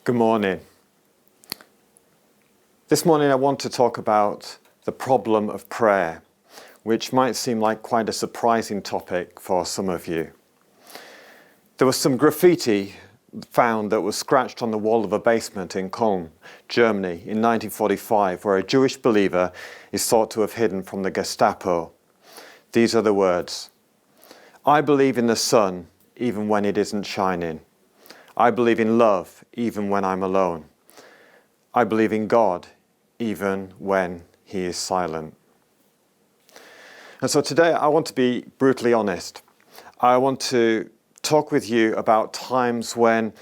Good morning. This morning I want to talk about the problem of prayer, which might seem like quite a surprising topic for some of you. There was some graffiti found that was scratched on the wall of a basement in Cologne, Germany in 1945, where a Jewish believer is thought to have hidden from the Gestapo. These are the words: "I believe in the sun even when it isn't shining. I believe in love even when I'm alone. I believe in God even when He is silent." And so today I want to be brutally honest. I want to talk with you about times when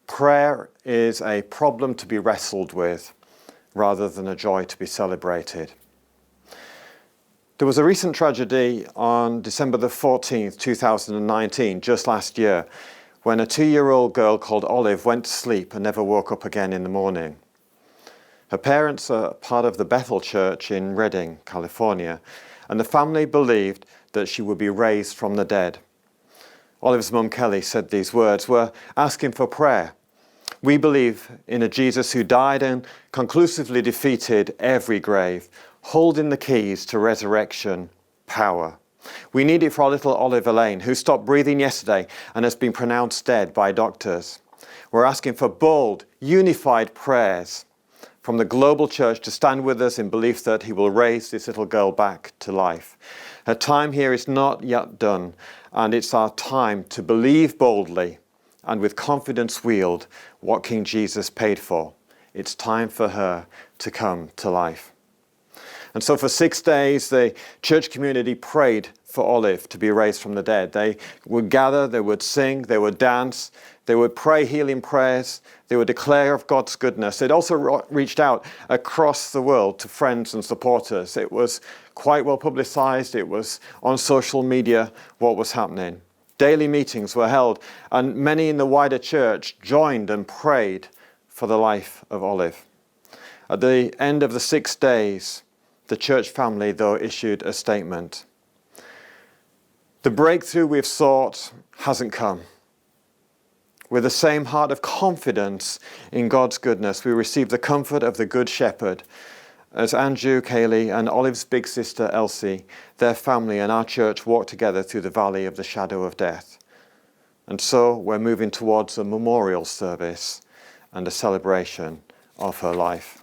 prayer is a problem to be wrestled with rather than a joy to be celebrated. There was a recent tragedy on December the 14th, 2019, just last year, when a 2-year-old girl called Olive went to sleep and never woke up again in the morning. Her parents are part of the Bethel Church in Redding, California, and the family believed that she would be raised from the dead. Olive's mum, Kelly, said these words: "We're asking for prayer. We believe in a Jesus who died and conclusively defeated every grave, holding the keys to resurrection power. We need it for our little Olive Elaine, who stopped breathing yesterday and has been pronounced dead by doctors. We're asking for bold, unified prayers from the global church to stand with us in belief that He will raise this little girl back to life. Her time here is not yet done, and it's our time to believe boldly and with confidence wield what King Jesus paid for. It's time for her to come to life." And so for 6 days, the church community prayed for Olive to be raised from the dead. They would gather, they would sing, they would dance, they would pray healing prayers, they would declare of God's goodness. They'd also reached out across the world to friends and supporters. It was quite well publicized. It was on social media what was happening. Daily meetings were held, and many in the wider church joined and prayed for the life of Olive. At the end of the 6 days, the church family, though, issued a statement. "The breakthrough we've sought hasn't come. With the same heart of confidence in God's goodness, we receive the comfort of the Good Shepherd as Andrew, Kaylee, and Olive's big sister Elsie, their family, and our church walk together through the valley of the shadow of death. And so we're moving towards a memorial service and a celebration of her life."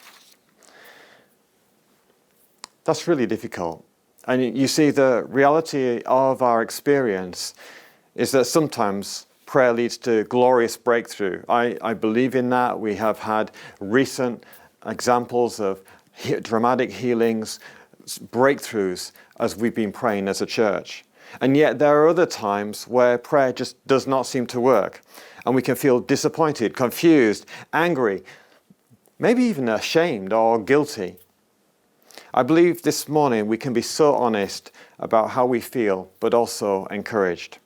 That's really difficult. And you see, the reality of our experience is that sometimes prayer leads to glorious breakthrough. I believe in that. We have had recent examples of dramatic healings, breakthroughs, as we've been praying as a church. And yet there are other times where prayer just does not seem to work. And we can feel disappointed, confused, angry, maybe even ashamed or guilty. I believe this morning we can be so honest about how we feel, but also encouraged.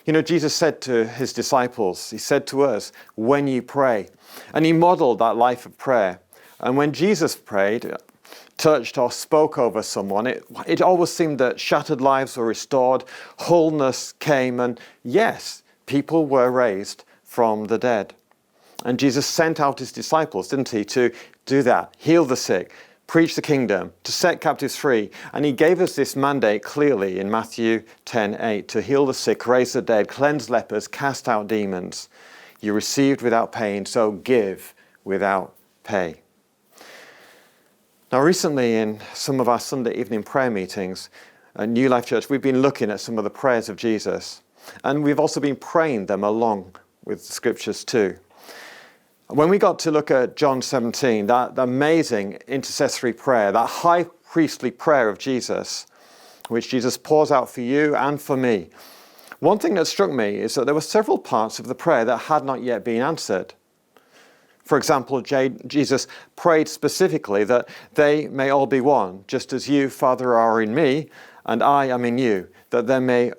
You know, Jesus said to His disciples, He said to us, "When you pray." And He modeled that life of prayer. And when Jesus prayed, touched or spoke over someone, it always seemed that shattered lives were restored, wholeness came, and yes, people were raised from the dead. And Jesus sent out His disciples, didn't He, to do that, heal the sick, preach the kingdom, to set captives free. And He gave us this mandate clearly in Matthew 10:8, to heal the sick, raise the dead, cleanse lepers, cast out demons. You received without paying, so give without pay. Now recently in some of our Sunday evening prayer meetings at New Life Church, we've been looking at some of the prayers of Jesus. And we've also been praying them along with the scriptures too. When we got to look at John 17, that amazing intercessory prayer, that high priestly prayer of Jesus, which Jesus pours out for you and for me, one thing that struck me is that there were several parts of the prayer that had not yet been answered. For example, Jesus prayed specifically that they may all be one, just as you, Father, are in me, and I am in you, that they may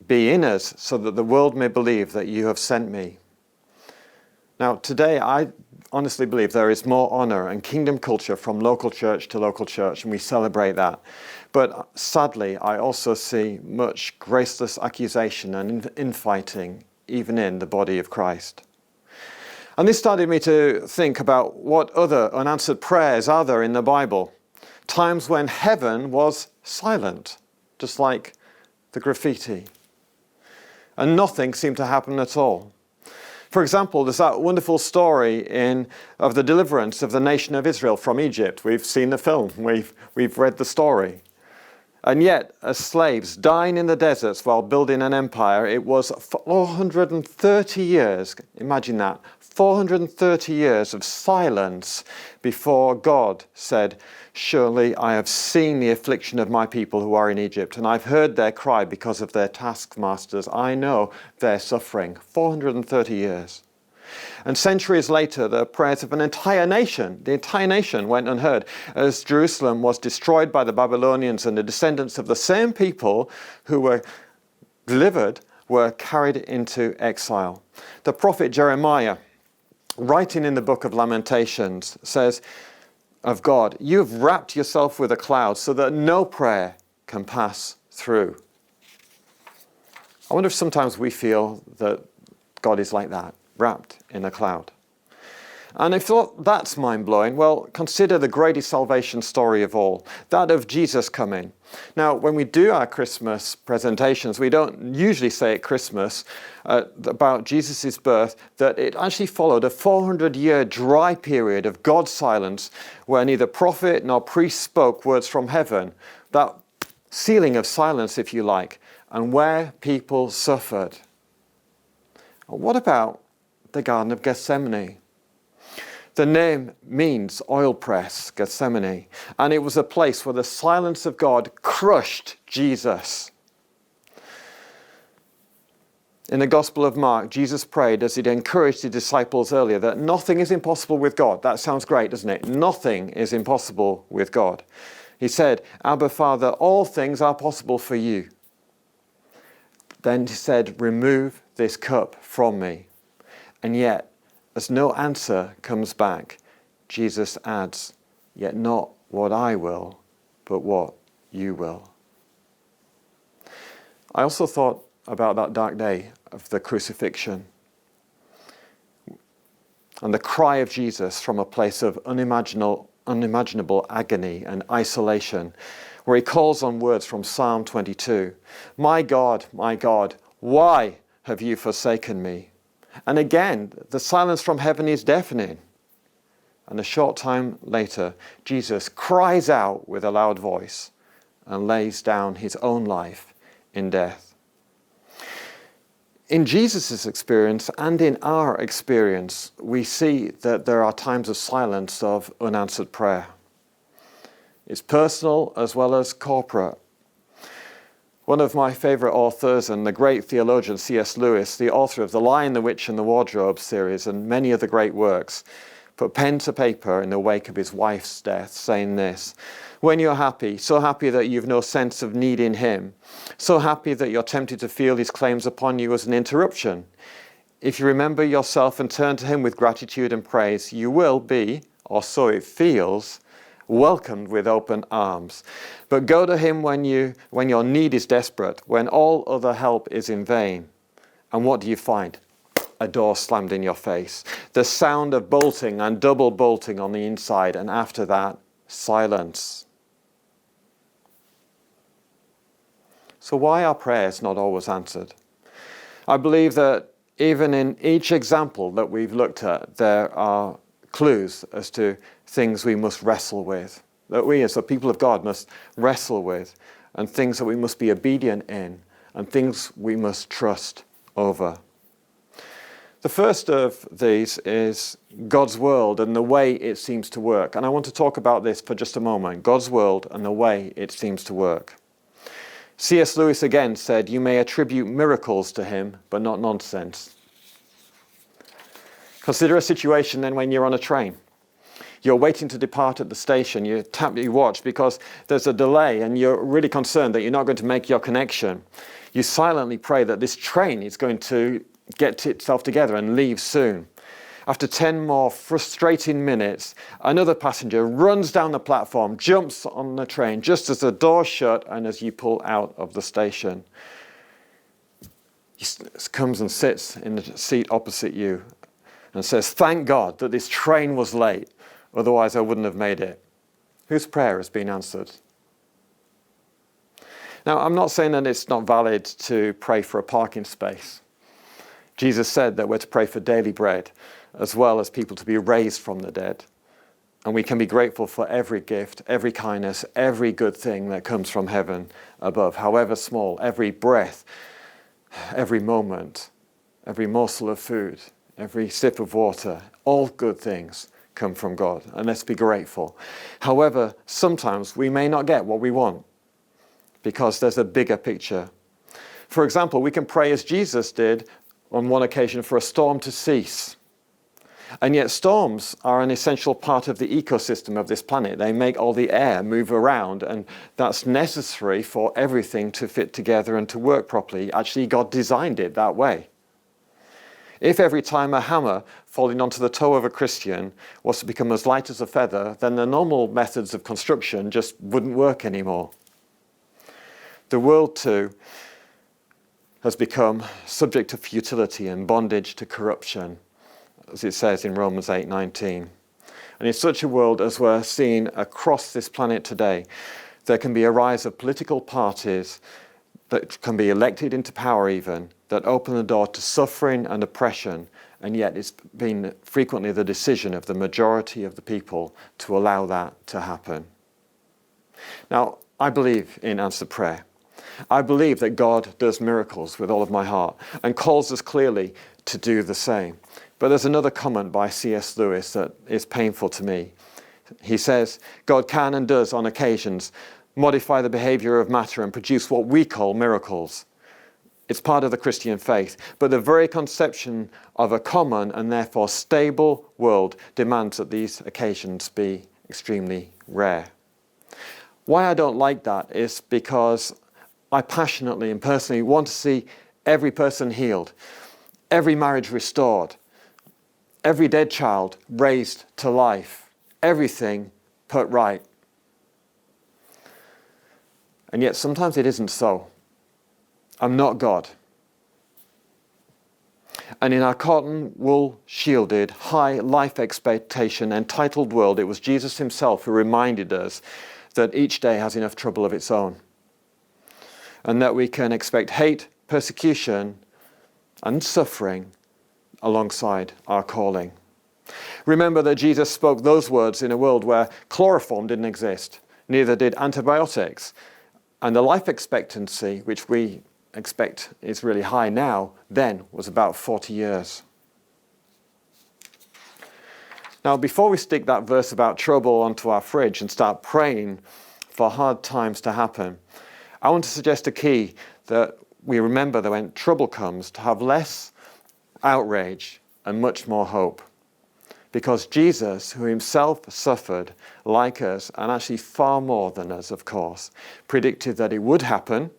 be in us, so that the world may believe that you have sent me. Now, today, I honestly believe there is more honor and kingdom culture from local church to local church, and we celebrate that. But sadly, I also see much graceless accusation and infighting, even in the body of Christ. And this started me to think about what other unanswered prayers are there in the Bible. Times when heaven was silent, just like the graffiti. And nothing seemed to happen at all. For example, there's that wonderful story of the deliverance of the nation of Israel from Egypt. We've seen the film, we've read the story. And yet, as slaves dying in the deserts while building an empire, it was 430 years, imagine that, 430 years of silence before God said, "Surely I have seen the affliction of my people who are in Egypt, and I've heard their cry because of their taskmasters. I know their suffering." 430 years. And centuries later, the prayers of the entire nation went unheard as Jerusalem was destroyed by the Babylonians, and the descendants of the same people who were delivered were carried into exile. The prophet Jeremiah, writing in the book of Lamentations, says of God, "You've wrapped yourself with a cloud so that no prayer can pass through." I wonder if sometimes we feel that God is like that, wrapped in a cloud. And if that's mind-blowing, well, consider the greatest salvation story of all, that of Jesus coming. Now, when we do our Christmas presentations, we don't usually say at Christmas about Jesus' birth that it actually followed a 400-year dry period of God's silence where neither prophet nor priest spoke words from heaven. That ceiling of silence, if you like, and where people suffered. What about the Garden of Gethsemane? The name means oil press, Gethsemane, and it was a place where the silence of God crushed Jesus. In the Gospel of Mark, Jesus prayed as he'd encouraged his disciples earlier that nothing is impossible with God. That sounds great, doesn't it? Nothing is impossible with God. He said, "Abba, Father, all things are possible for you." Then he said, "Remove this cup from me." And yet, as no answer comes back, Jesus adds, "Yet not what I will, but what you will." I also thought about that dark day of the crucifixion and the cry of Jesus from a place of unimaginable agony and isolation, where he calls on words from Psalm 22. My God, why have you forsaken me?" And again, the silence from heaven is deafening. And a short time later, Jesus cries out with a loud voice and lays down his own life in death. In Jesus' experience and in our experience, we see that there are times of silence of unanswered prayer. It's personal as well as corporate. One of my favorite authors and the great theologian C.S. Lewis, the author of The Lion, the Witch and the Wardrobe series and many other great works, put pen to paper in the wake of his wife's death, saying this: "When you're happy, so happy that you've no sense of need in him, so happy that you're tempted to feel his claims upon you as an interruption, if you remember yourself and turn to him with gratitude and praise, you will be, or so it feels, welcomed with open arms. But go to him when your need is desperate, when all other help is in vain. And what do you find? A door slammed in your face, the sound of bolting and double bolting on the inside, and after that, silence." So why are prayers not always answered? I believe that even in each example that we've looked at, there are clues as to things we must wrestle with, that we as the people of God must wrestle with, and things that we must be obedient in, and things we must trust over. The first of these is God's world and the way it seems to work. And I want to talk about this for just a moment, God's world and the way it seems to work. C.S. Lewis again said, "You may attribute miracles to him, but not nonsense." Consider a situation then when you're on a train. You're waiting to depart at the station. You tap your watch because there's a delay and you're really concerned that you're not going to make your connection. You silently pray that this train is going to get itself together and leave soon. After 10 more frustrating minutes, another passenger runs down the platform, jumps on the train just as the doors shut and as you pull out of the station. He comes and sits in the seat opposite you. and says, "Thank God that this train was late, otherwise I wouldn't have made it." Whose prayer has been answered? Now, I'm not saying that it's not valid to pray for a parking space. Jesus said that we're to pray for daily bread, as well as people to be raised from the dead. And we can be grateful for every gift, every kindness, every good thing that comes from heaven above, however small, every breath, every moment, every morsel of food, every sip of water, all good things come from God. And let's be grateful. However, sometimes we may not get what we want because there's a bigger picture. For example, we can pray as Jesus did on one occasion for a storm to cease. And yet storms are an essential part of the ecosystem of this planet. They make all the air move around, and that's necessary for everything to fit together and to work properly. Actually, God designed it that way. If every time a hammer falling onto the toe of a Christian was to become as light as a feather, then the normal methods of construction just wouldn't work anymore. The world, too, has become subject to futility and bondage to corruption, as it says in Romans 8:19. And in such a world as we're seeing across this planet today, there can be a rise of political parties that can be elected into power even, that open the door to suffering and oppression, and yet it's been frequently the decision of the majority of the people to allow that to happen. Now, I believe in answered prayer. I believe that God does miracles with all of my heart and calls us clearly to do the same. But there's another comment by C.S. Lewis that is painful to me. He says, God can and does on occasions modify the behavior of matter and produce what we call miracles. It's part of the Christian faith. But the very conception of a common and therefore stable world demands that these occasions be extremely rare. Why I don't like that is because I passionately and personally want to see every person healed, every marriage restored, every dead child raised to life, everything put right. And yet sometimes it isn't so. I'm not God. And in our cotton wool shielded, high life expectation, entitled world, it was Jesus himself who reminded us that each day has enough trouble of its own, and that we can expect hate, persecution, and suffering alongside our calling. Remember that Jesus spoke those words in a world where chloroform didn't exist, neither did antibiotics, and the life expectancy, which we expect is really high now, then was about 40 years. Now, before we stick that verse about trouble onto our fridge and start praying for hard times to happen, I want to suggest a key that we remember that when trouble comes, to have less outrage and much more hope. Because Jesus, who himself suffered like us, and actually far more than us, of course, predicted that it would happen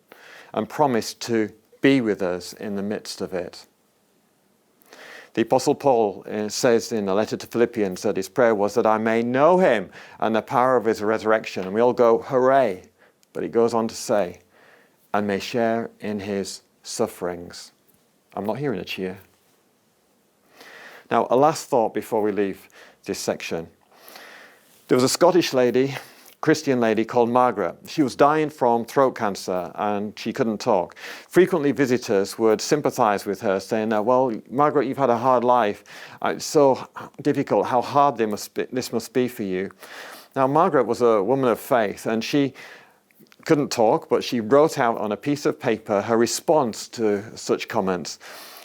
and promised to be with us in the midst of it. The Apostle Paul says in the letter to Philippians that his prayer was that I may know him and the power of his resurrection. And we all go, hooray! But he goes on to say, and may share in his sufferings. I'm not hearing a cheer. Now, a last thought before we leave this section. There was a Scottish lady, Christian lady called Margaret. She was dying from throat cancer and she couldn't talk. Frequently visitors would sympathize with her, saying that, well, Margaret, you've had a hard life. It's so difficult. How hard this must be for you. Now, Margaret was a woman of faith, and she couldn't talk, but she wrote out on a piece of paper her response to such comments.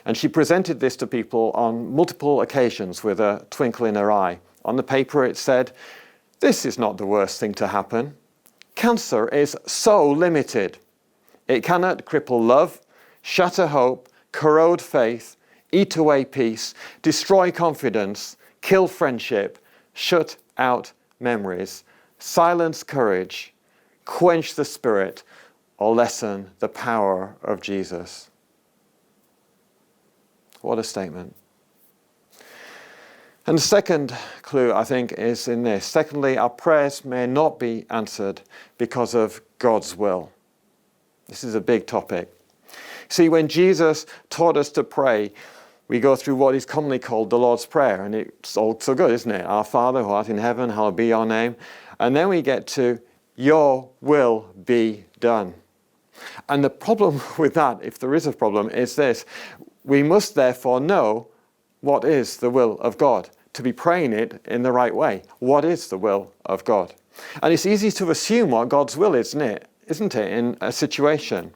And she presented this to people on multiple occasions with a twinkle in her eye. On the paper it said, "This is not the worst thing to happen. Cancer is so limited. It cannot cripple love, shatter hope, corrode faith, eat away peace, destroy confidence, kill friendship, shut out memories, silence courage, quench the spirit, or lessen the power of Jesus." What a statement. And the second clue, I think, is in this. Secondly, our prayers may not be answered because of God's will. This is a big topic. See, when Jesus taught us to pray, we go through what is commonly called the Lord's Prayer, and it's all so good, isn't it? Our Father who art in heaven, hallowed be your name. And then we get to, your will be done. And the problem with that, if there is a problem, is this. We must therefore know what is the will of God, to be praying it in the right way. What is the will of God? And it's easy to assume what God's will is, isn't it, in a situation.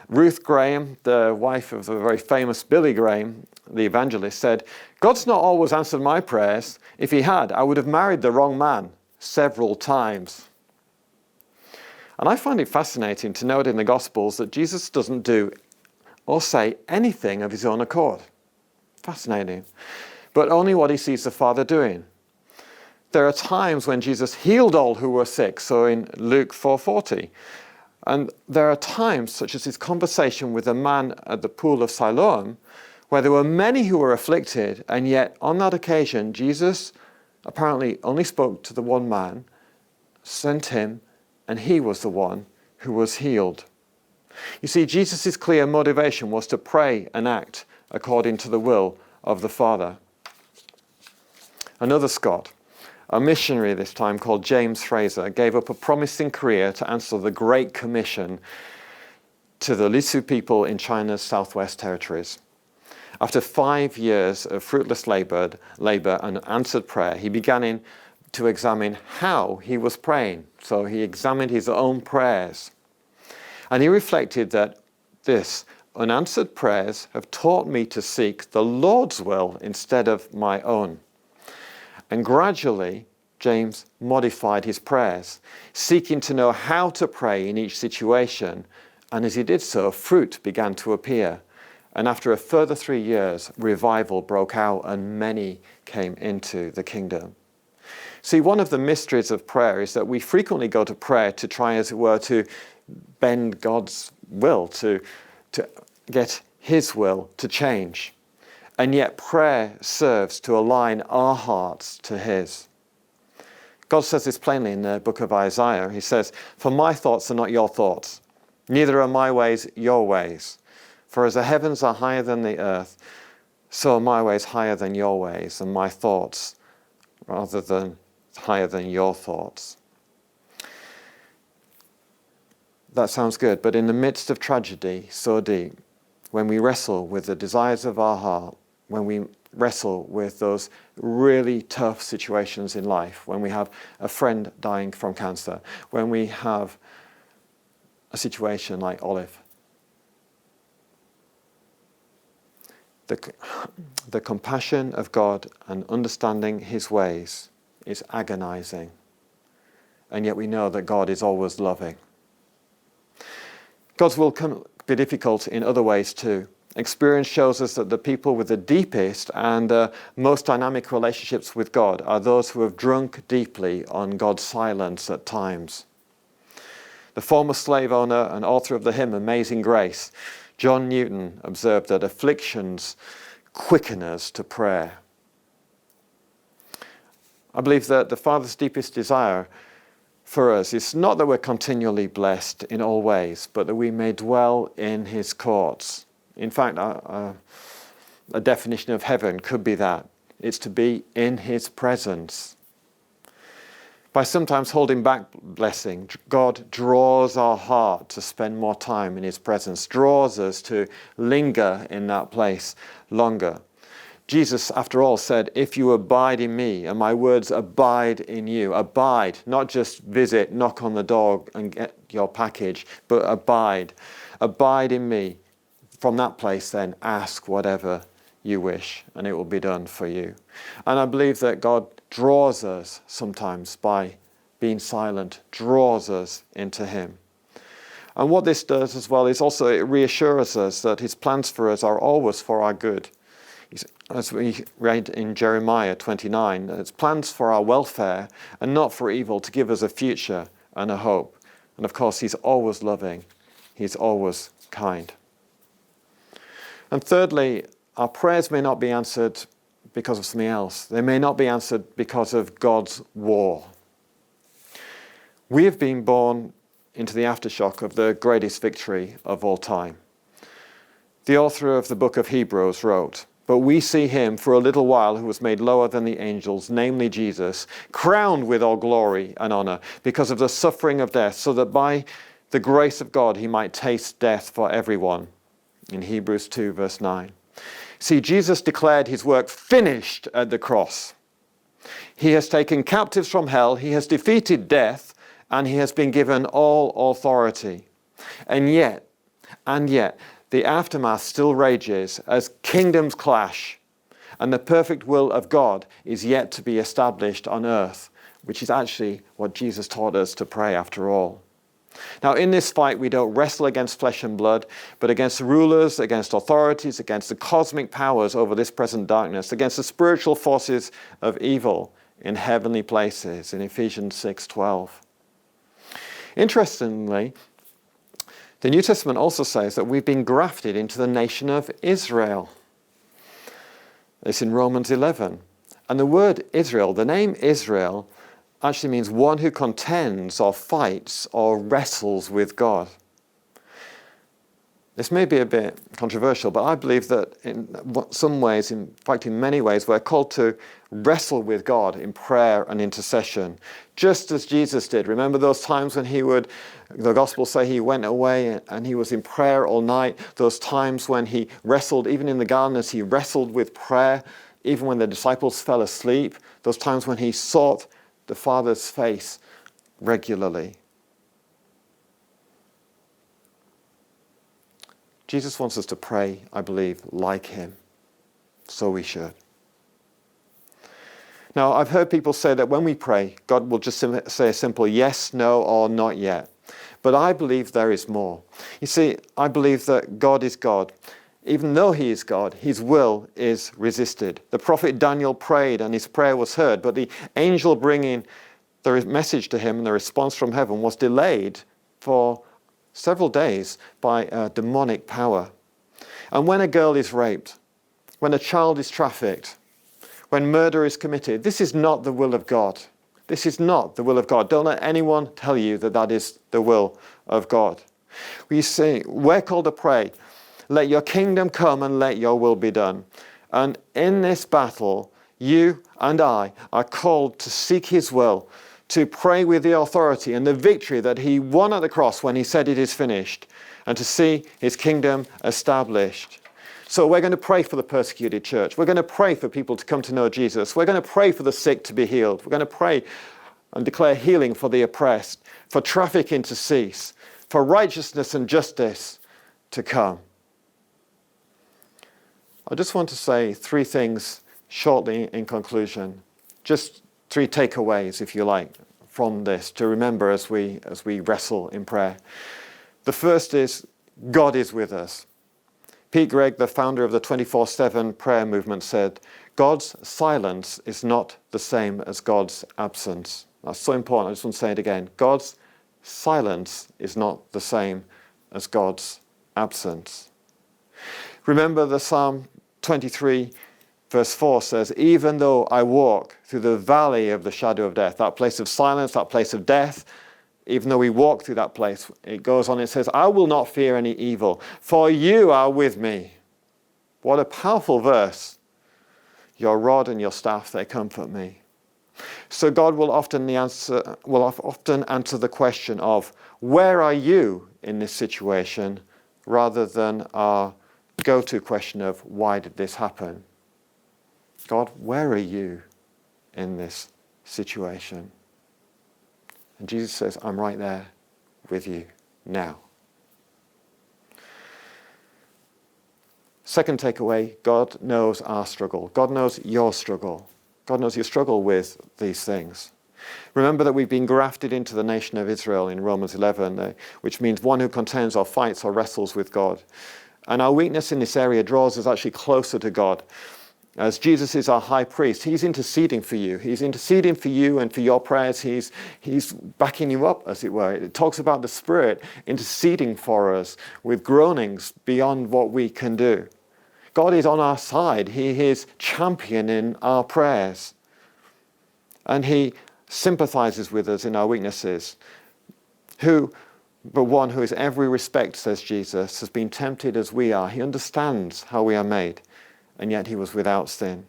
Ruth Graham, the wife of the very famous Billy Graham, the evangelist, said, God's not always answered my prayers. If he had, I would have married the wrong man several times. And I find it fascinating to note in the Gospels that Jesus doesn't do or say anything of his own accord. Fascinating. But only what he sees the Father doing. There are times when Jesus healed all who were sick, so in Luke 4:40. And there are times, such as his conversation with a man at the pool of Siloam, where there were many who were afflicted, and yet on that occasion, Jesus apparently only spoke to the one man, sent him, and he was the one who was healed. You see, Jesus' clear motivation was to pray and act according to the will of the Father. Another Scot, a missionary this time called James Fraser, gave up a promising career to answer the Great Commission to the Lisu people in China's Southwest Territories. After 5 years of fruitless labor and answered prayer, he began to examine how he was praying. So he examined his own prayers. And he reflected that this unanswered prayers have taught me to seek the Lord's will instead of my own. And gradually, James modified his prayers, seeking to know how to pray in each situation. And as he did so, fruit began to appear. And after a further 3 years, revival broke out and many came into the kingdom. See, one of the mysteries of prayer is that we frequently go to prayer to try, as it were, to bend God's will, to get his will to change. And yet prayer serves to align our hearts to his. God says this plainly in the book of Isaiah. He says, "For my thoughts are not your thoughts, neither are my ways your ways. For as the heavens are higher than the earth, so are my ways higher than your ways, and my thoughts rather than higher than your thoughts." That sounds good, but in the midst of tragedy so deep, when we wrestle with the desires of our heart, when we wrestle with those really tough situations in life, when we have a friend dying from cancer, when we have a situation like Olive, the compassion of God and understanding his ways is agonizing. And yet we know that God is always loving. God's will can be difficult in other ways too. Experience shows us that the people with the deepest and most dynamic relationships with God are those who have drunk deeply on God's silence at times. The former slave owner and author of the hymn Amazing Grace, John Newton, observed that afflictions quicken us to prayer. I believe that the Father's deepest desire for us is not that we're continually blessed in all ways, but that we may dwell in his courts. In fact, a definition of heaven could be that. It's to be in his presence. By sometimes holding back blessing, God draws our heart to spend more time in his presence, draws us to linger in that place longer. Jesus, after all, said, "If you abide in me and my words abide in you," abide, not just visit, knock on the door and get your package, but abide in me. From that place then, ask whatever you wish and it will be done for you. And I believe that God draws us sometimes by being silent, draws us into him. And what this does as well is also it reassures us that his plans for us are always for our good. As we read in Jeremiah 29, it's plans for our welfare and not for evil, to give us a future and a hope. And of course, he's always loving. He's always kind. And thirdly, our prayers may not be answered because of something else. They may not be answered because of God's war. We have been born into the aftershock of the greatest victory of all time. The author of the book of Hebrews wrote, But we see him for a little while who was made lower than the angels, namely Jesus, crowned with all glory and honor because of the suffering of death, so that by the grace of God he might taste death for everyone. In Hebrews 2 verse 9. See, Jesus declared his work finished at the cross. He has taken captives from hell, he has defeated death, and he has been given all authority. And yet, the aftermath still rages as kingdoms clash, and the perfect will of God is yet to be established on earth, which is actually what Jesus taught us to pray after all. Now, in this fight, we don't wrestle against flesh and blood, but against the rulers, against authorities, against the cosmic powers over this present darkness, against the spiritual forces of evil in heavenly places, in Ephesians 6:12. Interestingly, the New Testament also says that we've been grafted into the nation of Israel. It's in Romans 11. And the word Israel, the name Israel, actually means one who contends or fights or wrestles with God. This may be a bit controversial, but I believe that in some ways, in fact in many ways, we're called to wrestle with God in prayer and intercession, just as Jesus did. Remember those times when the Gospels say he went away and he was in prayer all night, those times when he wrestled, even in the garden as he wrestled with prayer, even when the disciples fell asleep, those times when he sought the Father's face regularly. Jesus wants us to pray, I believe, like him. So we should. Now, I've heard people say that when we pray, God will just say a simple yes, no, or not yet. But I believe there is more. You see, I believe that God is God. Even though he is God, his will is resisted. The prophet Daniel prayed and his prayer was heard, but the angel bringing the message to him and the response from heaven was delayed for several days by a demonic power. And when a girl is raped, when a child is trafficked, when murder is committed, this is not the will of God. This is not the will of God. Don't let anyone tell you that that is the will of God. We see, we're called to pray, let your kingdom come and let your will be done. And in this battle, you and I are called to seek his will, to pray with the authority and the victory that he won at the cross when he said it is finished, and to see his kingdom established. So we're going to pray for the persecuted church. We're going to pray for people to come to know Jesus. We're going to pray for the sick to be healed. We're going to pray and declare healing for the oppressed, for trafficking to cease, for righteousness and justice to come. I just want to say three things shortly in conclusion. Just three takeaways, if you like, from this to remember as we wrestle in prayer. The first is, God is with us. Pete Greig, the founder of the 24/7 prayer movement, said, God's silence is not the same as God's absence. That's so important. I just want to say it again. God's silence is not the same as God's absence. Remember the Psalm 23 verse 4 says, even though I walk through the valley of the shadow of death, that place of silence, that place of death, even though we walk through that place, it goes on, it says, I will not fear any evil, for you are with me. What a powerful verse. Your rod and your staff, they comfort me. So God will often answer the question of, where are you in this situation, rather than our go-to question of, why did this happen? God, where are you in this situation? And Jesus says, I'm right there with you now. Second takeaway, God knows our struggle. God knows your struggle. God knows your struggle with these things. Remember that we've been grafted into the nation of Israel in Romans 11, which means one who contends or fights or wrestles with God. And our weakness in this area draws us actually closer to God. As Jesus is our high priest, he's interceding for you. He's interceding for you and for your prayers. He's backing you up, as it were. It talks about the Spirit interceding for us with groanings beyond what we can do. God is on our side. He is championing our prayers. And he sympathizes with us in our weaknesses. But one who is every respect, says Jesus, has been tempted as we are. He understands how we are made. and yet he was without sin.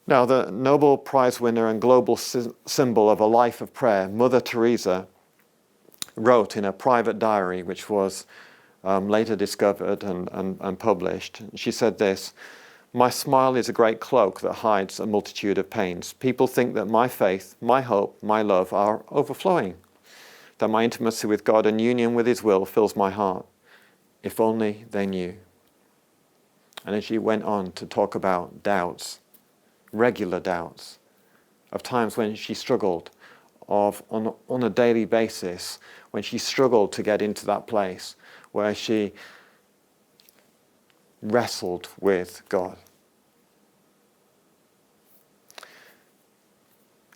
Now, the Nobel Prize winner and global symbol of a life of prayer, Mother Teresa, wrote in a private diary, which was later discovered and published. She said this: "My smile is a great cloak that hides a multitude of pains. People think that my faith, my hope, my love are overflowing, that my intimacy with God and union with His will fills my heart. If only they knew." And then she went on to talk about doubts, regular doubts, of times when she struggled, on a daily basis, when she struggled to get into that place where she wrestled with God.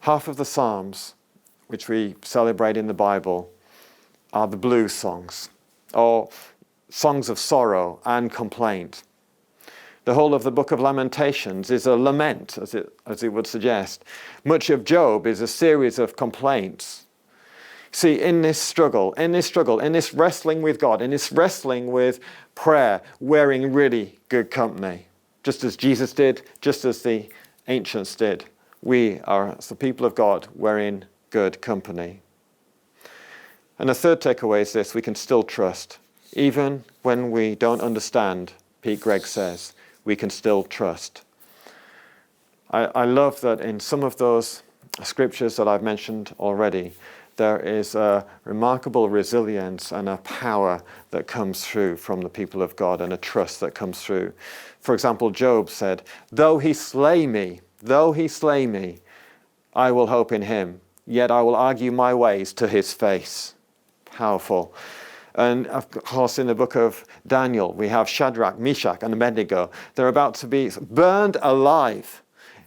Half of the Psalms, which we celebrate in the Bible, are the blues songs, or songs of sorrow and complaint. The whole of the book of Lamentations is a lament, as it would suggest. Much of Job is a series of complaints. See, in this struggle, in this wrestling with God, in this wrestling with prayer, we're in really good company. Just as Jesus did, just as the ancients did. We are, as the people of God, we're in good company. And the third takeaway is this: we can still trust. Even when we don't understand, Pete Greig says, we can still trust. I love that in some of those scriptures that I've mentioned already, there is a remarkable resilience and a power that comes through from the people of God, and a trust that comes through. For example, Job said, though he slay me, I will hope in him, yet I will argue my ways to his face. Powerful. And of course, in the book of Daniel, we have Shadrach, Meshach, and Abednego. They're about to be burned alive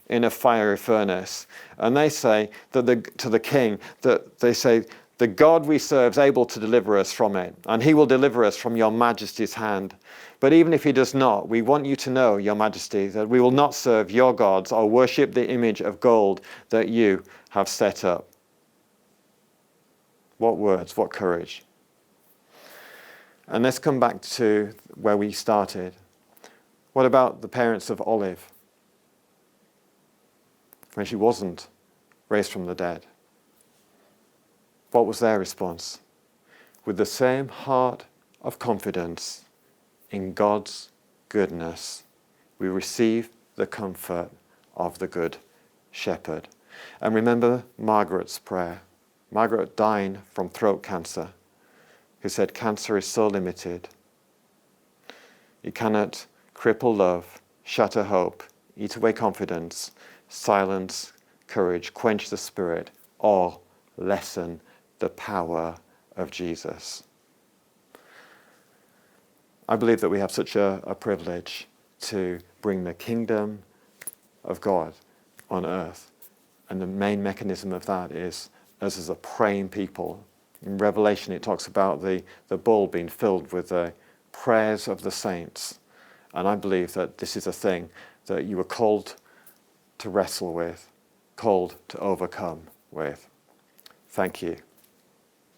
in a fiery furnace. And they say that to the king, that they say, the God we serve is able to deliver us from it, and he will deliver us from your majesty's hand. But even if he does not, we want you to know, your majesty, that we will not serve your gods or worship the image of gold that you have set up. What words, what courage. And let's come back to where we started. What about the parents of Olive, when she wasn't raised from the dead? What was their response? With the same heart of confidence in God's goodness, we receive the comfort of the Good Shepherd. And remember Margaret's prayer. Margaret dying from throat cancer, who said, cancer is so limited. It cannot cripple love, shatter hope, eat away confidence, silence courage, quench the spirit, or lessen the power of Jesus. I believe that we have such a privilege to bring the kingdom of God on earth. And the main mechanism of that is us as a praying people. In Revelation, it talks about the bowl being filled with the prayers of the saints. And I believe that this is a thing that you were called to wrestle with, called to overcome with. Thank you.